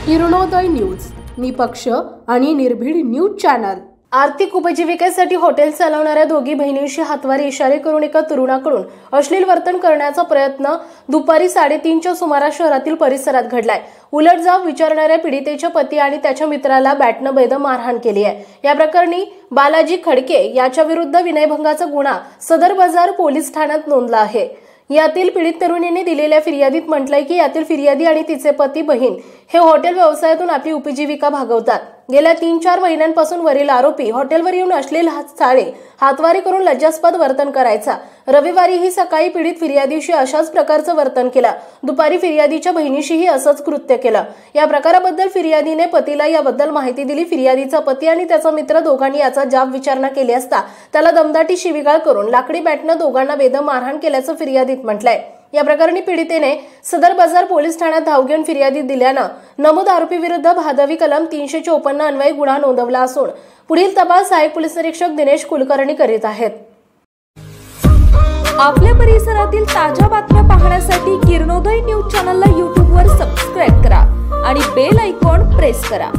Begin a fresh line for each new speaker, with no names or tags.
Kiranoday news, निपक्ष आणि निर्भीड न्यूज चॅनल। आर्थिक उपजीविकेसाठी हॉटेल चालवणाऱ्या दोघी बहिणींशी हातवारे इशारे करून एका तरुणाकडून अश्लील वर्तन करण्याचा प्रयत्न दुपारी 3:30च्या सुमारास शहरातील परिसरात घडलाय। उलट जाब विचारणाऱ्या पीडितेच्या पती आणि त्याच्या मित्राला बॅटनं बेदम मारहाण केली आहे। या प्रकरणी बालाजी खडके याच्या विरुद्ध विनयभंगाचा गुन्हा सदर बाजार पोलीस ठाण्यात नोंदला आहे। यातील पीडित तरुणीने दिलेल्या फिर्यादीत म्हटलंय की यातील फिर्यादी आणि तिचे पती बहीण हे हॉटेल व्यवसायातून आपली उपजीविका भागवतात। गेल्या 3-4 महिन्यांपासून वरील आरोपी हॉटेलवर येऊन अश्लील चाळे हातवारी करून लज्जास्पद वर्तन करायचा। रविवारीही सकाळी पीडित फिर्यादीशी अशाच प्रकारचं वर्तन केलं। दुपारी फिर्यादीच्या बहिणीशीही असंच कृत्य केलं। या प्रकाराबद्दल फिर्यादीने पतीला याबद्दल माहिती दिली। फिर्यादीचा पती आणि त्याचा मित्र दोघांनी याचा जाब विचारणा केली असता त्याला दमदाटी शिवीगाळ करून लाकडी बॅटनं दोघांना बेदम मारहाण केल्याचं फिर्यादीत म्हटलंय। या प्रकरणी पीडितेने सदर बाजार पोलीस ठाण्यात धाव घेऊन फिर्यादी दिल्यानं नमूद आरोपी विरुद्ध भादवी कलम 354 अन्वये गुन्हा नोंदवला असून पुढील तपास सहाय्यक पोलीस निरीक्षक दिनेश कुलकर्णी करीत आहेत।
आपल्या परिसरातील ताज्या बातम्या पाहण्यासाठी किरणोदय न्यूज चॅनलला YouTube वर सबस्क्राइब करा आणि बेल आयकॉन प्रेस करा।